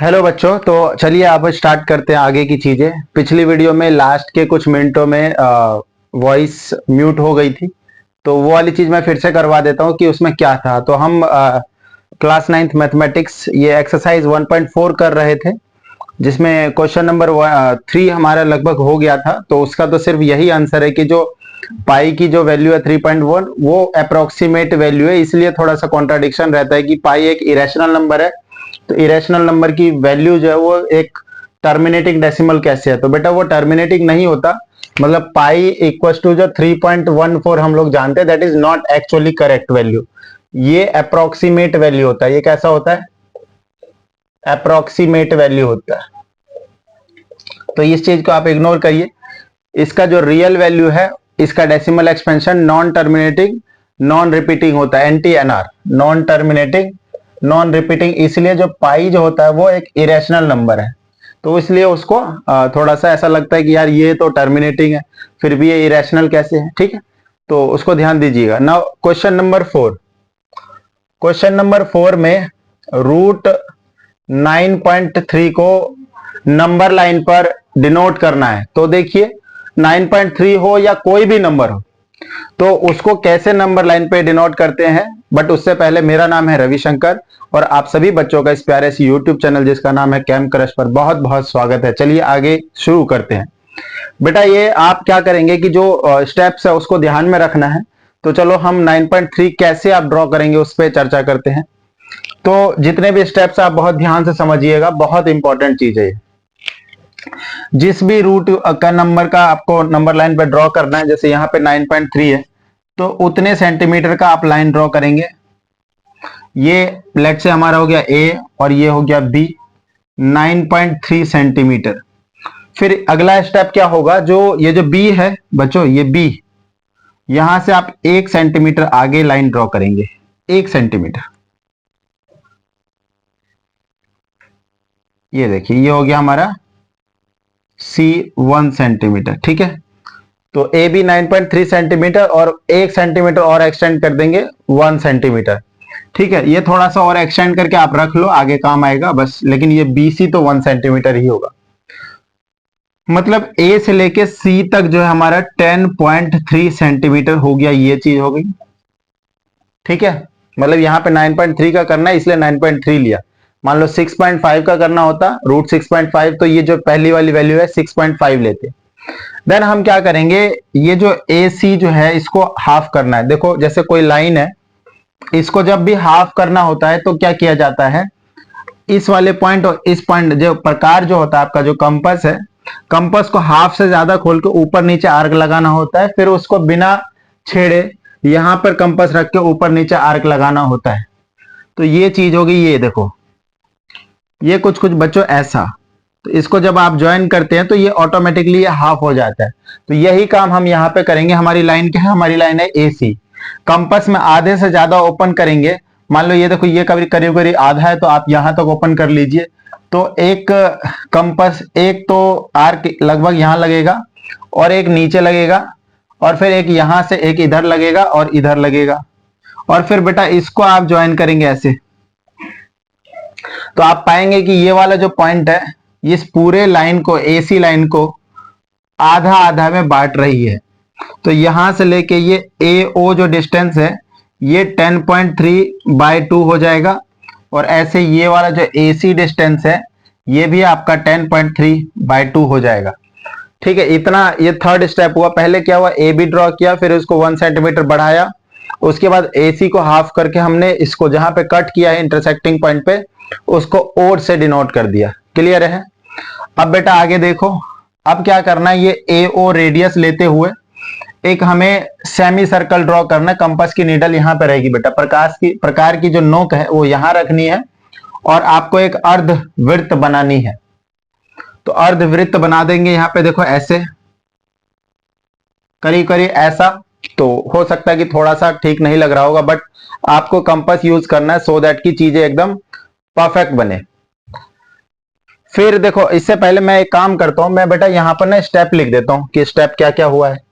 Hello बच्चों, तो चलिए अब स्टार्ट करते हैं आगे की चीजें। पिछली वीडियो में लास्ट के कुछ मिनटों में वॉइस म्यूट हो गई थी, तो वो वाली चीज मैं फिर से करवा देता हूँ कि उसमें क्या था। तो हम क्लास नाइन्थ मैथमेटिक्स ये एक्सरसाइज 1.4 कर रहे थे, जिसमें क्वेश्चन नंबर 3 हमारा लगभग हो गया था। तो उसका तो सिर्फ यही आंसर है कि जो पाई की जो वैल्यू है 3.1 वो अप्रोक्सीमेट वैल्यू है, इसलिए थोड़ा सा कॉन्ट्राडिक्शन रहता है कि पाई एक इरेशनल नंबर है, तो इरेशनल नंबर की वैल्यू जो है वो एक टर्मिनेटिंग डेसिमल कैसे है। तो बेटा वो टर्मिनेटिंग नहीं होता, मतलब पाई इक्वल टू जो 3.14 हम लोग जानते हैं, that is not actually correct value. ये अप्रोक्सीमेट वैल्यू होता है। ये कैसा होता है? अप्रोक्सीमेट वैल्यू होता है। तो इस चीज को आप इग्नोर करिए। इसका जो रियल वैल्यू है, इसका decimal expansion non terminating non repeating होता है, NTNR, non terminating non repeating. इसलिए जो पाई जो होता है वो एक इरेशनल नंबर है, तो इसलिए उसको थोड़ा सा ऐसा लगता है कि यार ये तो टर्मिनेटिंग है, फिर भी ये इरेशनल कैसे है। ठीक है, तो उसको ध्यान दीजिएगा। नाउ क्वेश्चन नंबर 4 में रूट 9.3 को नंबर लाइन पर डिनोट करना है। तो देखिए 9.3 हो या कोई भी नंबर हो, तो उसको कैसे नंबर लाइन पे डिनोट करते हैं। बट उससे पहले मेरा नाम है रविशंकर, और आप सभी बच्चों का इस प्यारे से यूट्यूब चैनल जिसका नाम है कैम क्रश पर बहुत बहुत स्वागत है। चलिए आगे शुरू करते हैं। बेटा ये आप क्या करेंगे कि जो स्टेप्स है उसको ध्यान में रखना है। तो चलो हम 9.3 कैसे आप ड्रॉ करेंगे उस पर चर्चा करते हैं। तो जितने भी स्टेप्स आप बहुत ध्यान से समझिएगा, बहुत इंपॉर्टेंट चीज है। जिस भी रूट का नंबर का आपको नंबर लाइन पे ड्रॉ करना है, जैसे यहाँ पे 9.3 है, तो उतने सेंटीमीटर का आप लाइन ड्रॉ करेंगे। ये लेट से हमारा हो गया ए और ये हो गया बी, 9.3 सेंटीमीटर। फिर अगला स्टेप क्या होगा, जो ये जो बी है बच्चों, ये बी, यहां से आप 1 सेंटीमीटर आगे लाइन ड्रॉ करेंगे, 1 सेंटीमीटर। ये देखिए ये हो गया हमारा सी 1 सेंटीमीटर। ठीक है, तो ए बी 9.3 सेंटीमीटर और 1 सेंटीमीटर और एक्सटेंड कर देंगे 1 सेंटीमीटर। ठीक है, ये थोड़ा सा और एक्सटेंड करके आप रख लो, आगे काम आएगा बस। लेकिन ये बीसी तो 1 सेंटीमीटर ही होगा। मतलब ए से लेके सी तक जो है हमारा 10.3 सेंटीमीटर हो गया, ये चीज हो गई। ठीक है, मतलब यहाँ पे 9.3 का करना है इसलिए 9.3 लिया। मान लो 6.5 का करना होता, रूट 6.5, तो ये जो पहली वाली वैल्यू है 6.5 लेते। देन हम क्या करेंगे, ये जो ए सी जो है इसको हाफ करना है। देखो जैसे कोई लाइन है, इसको जब भी हाफ करना होता है तो क्या किया जाता है, इस वाले पॉइंट और इस पॉइंट जो प्रकार जो होता है आपका जो कंपास है, कंपास को हाफ से ज्यादा खोल के ऊपर नीचे आर्क लगाना होता है, फिर उसको बिना छेड़े यहां पर कंपास रख के ऊपर नीचे आर्क लगाना होता है। तो ये चीज होगी, ये देखो ये कुछ कुछ बच्चों ऐसा। तो इसको जब आप ज्वाइन करते हैं तो ये ऑटोमेटिकली ये हाफ हो जाता है। तो यही काम हम यहाँ पे करेंगे। हमारी लाइन क्या है, हमारी लाइन है ए सी। कंपास में आधे से ज्यादा ओपन करेंगे। मान लो ये देखो ये करीब करीब करीब आधा है, तो आप यहां तक ओपन कर लीजिए। तो एक कंपास, एक तो आर्क लगभग यहां लगेगा और एक नीचे लगेगा, और फिर एक यहां से एक इधर लगेगा और इधर लगेगा, और फिर बेटा इसको आप ज्वाइन करेंगे ऐसे। तो आप पाएंगे कि ये वाला जो पॉइंट है, इस पूरे लाइन को, एसी लाइन को आधा आधा में बांट रही है। तो यहां से लेके ये ए ओ जो डिस्टेंस है, ये 10.3/2 हो जाएगा, और ऐसे ये वाला जो एसी डिस्टेंस है, ये भी आपका 10.3/2 हो जाएगा। ठीक है, इतना ये थर्ड स्टेप हुआ। पहले क्या हुआ, ए बी ड्रॉ किया, फिर उसको 1 सेंटीमीटर बढ़ाया, उसके बाद एसी को हाफ करके हमने इसको जहां पे कट किया है इंटरसेक्टिंग पॉइंट पे, उसको ओड से डिनोट कर दिया। क्लियर है? अब बेटा आगे देखो, अब क्या करना है, ये ए ओ रेडियस लेते हुए एक हमें सेमी सर्कल ड्रॉ करना है। कंपास की नीडल यहां पे रहेगी बेटा, प्रकार की जो नोक है वो यहां रखनी है, और आपको एक अर्ध वृत्त बनानी है। तो अर्ध वृत्त बना देंगे यहां पे, देखो ऐसे करीब करीब ऐसा। तो हो सकता है कि थोड़ा सा ठीक नहीं लग रहा होगा, बट आपको कंपास यूज करना है सो दैट की चीजें एकदम परफेक्ट बने। फिर देखो, इससे पहले मैं एक काम करता हूं, मैं बेटा यहां पर ना स्टेप लिख देता हूं कि स्टेप क्या क्या हुआ है।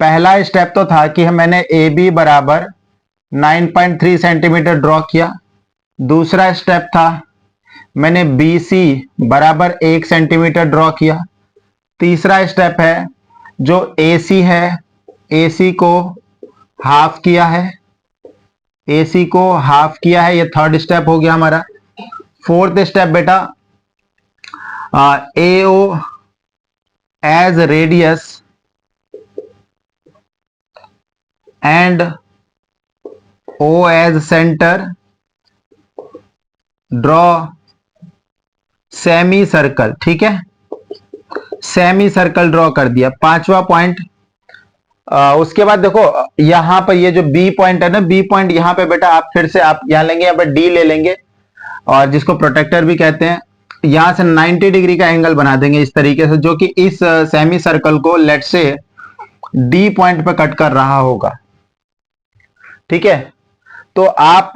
पहला स्टेप तो था कि मैंने ए बी बराबर 9.3 सेंटीमीटर ड्रॉ किया। दूसरा स्टेप था मैंने BC बराबर 1 सेंटीमीटर ड्रॉ किया। तीसरा स्टेप है जो AC है, AC को हाफ किया है, AC को हाफ किया है, ये थर्ड स्टेप हो गया हमारा। फोर्थ स्टेप बेटा AO as radius and O as centre, draw semi circle. ठीक है, सेमी सर्कल ड्रॉ कर दिया, पांचवा पॉइंट। उसके बाद देखो यहां पर ये जो बी पॉइंट है ना, बी पॉइंट यहां पे बेटा आप फिर से आप यहां लेंगे, यहां पर डी ले लेंगे और जिसको प्रोटेक्टर भी कहते हैं। यहां से 90 डिग्री का एंगल बना देंगे इस तरीके से, जो कि इस सेमी सर्कल को लेट से डी पॉइंट पे कट कर रहा होगा। ठीक है, तो आप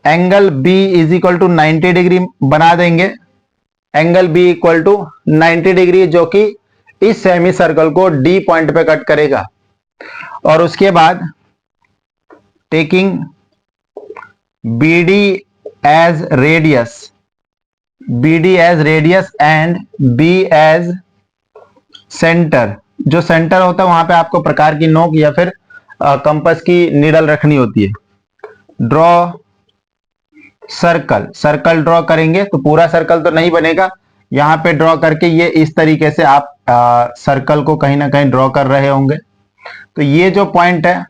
angle B is equal to 90 degree बना देंगे, angle B equal to 90 degree, जो कि इस सेमी सर्कल को डी पॉइंट पे कट करेगा। और उसके बाद taking BD as radius, BD as radius and B as centre. जो सेंटर होता है वहां पे आपको प्रकार की नोक या फिर कंपास की नीडल रखनी होती है। ड्रॉ सर्कल, सर्कल ड्रॉ करेंगे तो पूरा सर्कल तो नहीं बनेगा, यहां पे ड्रॉ करके ये इस तरीके से आप सर्कल को कहीं ना कहीं ड्रॉ कर रहे होंगे। तो ये जो पॉइंट है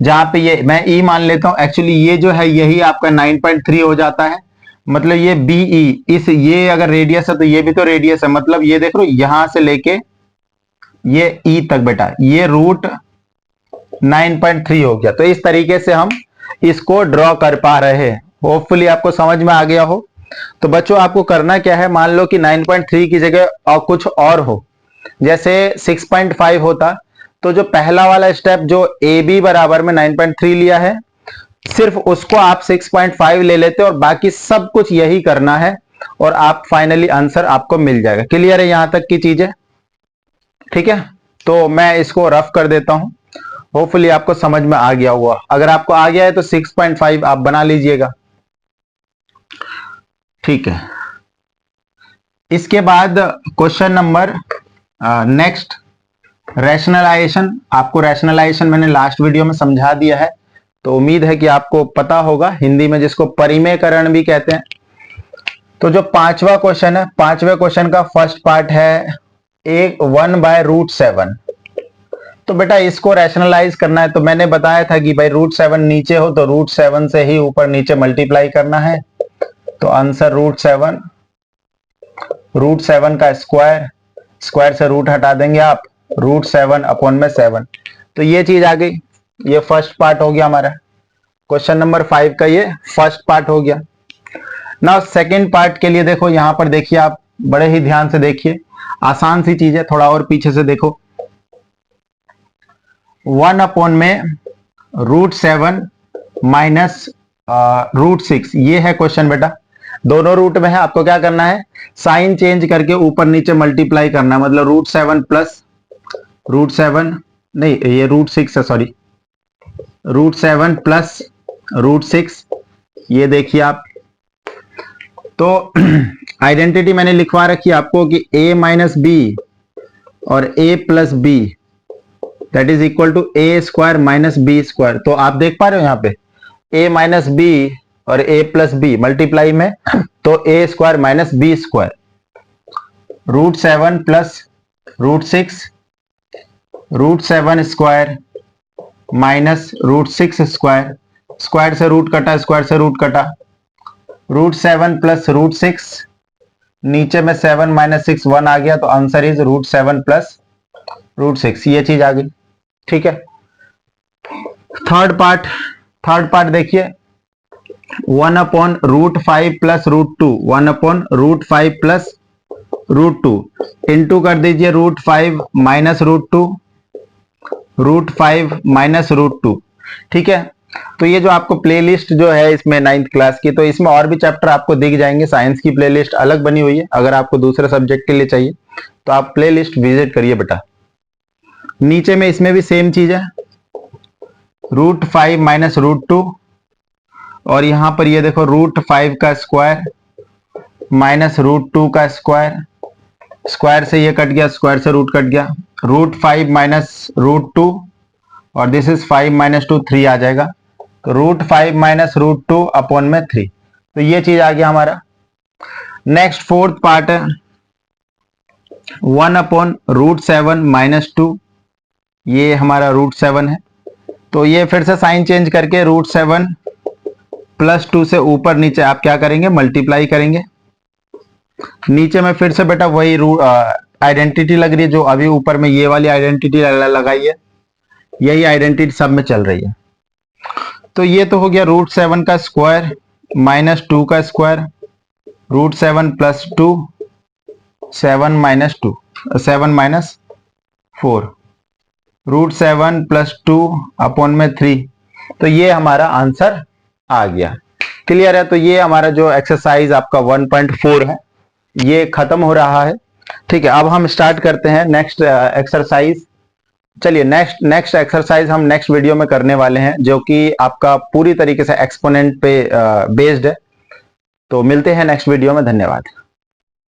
जहां पे ये मैं E मान लेता हूं, एक्चुअली ये जो है यही आपका 9.3 हो जाता है। मतलब ये BE, इस ये अगर रेडियस है तो ये भी तो रेडियस है, मतलब ये देख लो यहां से लेके ये E तक बेटा ये रूट 9.3 हो गया। तो इस तरीके से हम इसको ड्रॉ कर पा रहे हैं। होपफुली आपको समझ में आ गया हो। तो बच्चों आपको करना क्या है, मान लो कि 9.3 की जगह और कुछ और हो, जैसे 6.5 होता, तो जो पहला वाला स्टेप जो AB बराबर में 9.3 लिया है, सिर्फ उसको आप 6.5 ले लेते और बाकी सब कुछ यही करना है और आप फाइनली आंसर आपको मिल जाएगा। क्लियर है यहां तक की चीजें? ठीक है, तो मैं इसको रफ कर देता हूं, होपफुली आपको समझ में आ गया हुआ। अगर आपको आ गया है तो 6.5 आप बना लीजिएगा। ठीक है, इसके बाद क्वेश्चन नंबर नेक्स्ट रैशनलाइजेशन। आपको रैशनलाइजेशन मैंने लास्ट वीडियो में समझा दिया है, तो उम्मीद है कि आपको पता होगा, हिंदी में जिसको परिमेयकरण भी कहते हैं। तो जो पांचवा क्वेश्चन है, पांचवें क्वेश्चन का फर्स्ट पार्ट है 1/√7। तो बेटा इसको रैशनलाइज करना है, तो मैंने बताया था कि भाई √7 नीचे हो तो √7 से ही ऊपर नीचे मल्टीप्लाई करना है। तो आंसर √7 का स्क्वायर, स्क्वायर से रूट हटा देंगे आप, √7 अपॉन में 7। तो ये चीज आ गई, ये फर्स्ट पार्ट हो गया हमारा। क्वेश्चन नंबर 5 का ये फर्स्ट पार्ट हो गया। नाउ सेकंड पार्ट के लिए देखो, यहां पर देखिए आप बड़े ही ध्यान से देखिए, आसान सी चीज है, थोड़ा और पीछे से देखो। 1 अपॉन में √7 माइनस √6, ये है क्वेश्चन बेटा। दोनों रूट में है, आपको क्या करना है, साइन चेंज करके ऊपर नीचे मल्टीप्लाई करना है। मतलब √7 प्लस √7 नहीं, ये √6 है, सॉरी, √7 प्लस √6, ये देखिए आप। तो आइडेंटिटी मैंने लिखवा रखी है आपको कि A माइनस बी और A plus B that is equal to A² minus B²। तो आप देख पा रहे हो यहाँ पे A माइनस बी और A प्लस बी मल्टीप्लाई में, तो A² minus B², √7 plus √6, √7² minus √6², square से रूट कटा, स्क्वायर से रूट कटा, √7 प्लस √6, नीचे में 7 माइनस 6 1 आ गया, तो आंसर इज √7 प्लस √6, ये चीज आ गई। ठीक है, थर्ड पार्ट देखिए, 1 upon √5 plus √2, 1 upon √5 plus √2, into कर दीजिए √5 माइनस √2, √5 माइनस √2। ठीक है, तो ये जो आपको प्लेलिस्ट जो है इसमें 9th क्लास की, तो इसमें और भी चैप्टर आपको दिख जाएंगे। साइंस की प्लेलिस्ट अलग बनी हुई है, अगर आपको दूसरे सब्जेक्ट के लिए चाहिए तो आप प्लेलिस्ट विजिट करिए बेटा। नीचे में इसमें भी सेम चीज है, √5 माइनस √2 और यहां पर ये देखो √5 का स्क्वायर माइनस √2 का स्क्वायर, स्क्वायर से ये कट गया, स्क्वायर से रूट कट गया, √5 माइनस √2 और दिस इज 5 माइनस 2 3 आ जाएगा। तो √5 माइनस √2 अपॉन में 3, तो ये चीज आ गया हमारा। नेक्स्ट फोर्थ पार्ट है 1 अपॉन √7 माइनस 2, ये हमारा √7 है। तो ये फिर से साइन चेंज करके √7 प्लस 2 से ऊपर नीचे आप क्या करेंगे, मल्टीप्लाई करेंगे। नीचे में फिर से बेटा वही आइडेंटिटी लग रही है जो अभी ऊपर में ये वाली आइडेंटिटी लगाई है, यही आइडेंटिटी सब में चल रही है। तो ये तो हो गया √7 का स्क्वायर माइनस 2 का square, √7 plus 2 7 minus 2 7 minus 4, √7 plus 2 upon में 3। तो ये हमारा आंसर आ गया। क्लियर है? तो ये हमारा जो एक्सरसाइज आपका 1.4 है ये खत्म हो रहा है। ठीक है, अब हम स्टार्ट करते हैं नेक्स्ट एक्सरसाइज। चलिए नेक्स्ट एक्सरसाइज हम नेक्स्ट वीडियो में करने वाले हैं, जो कि आपका पूरी तरीके से एक्सपोनेंट पे बेस्ड है। तो मिलते हैं नेक्स्ट वीडियो में, धन्यवाद।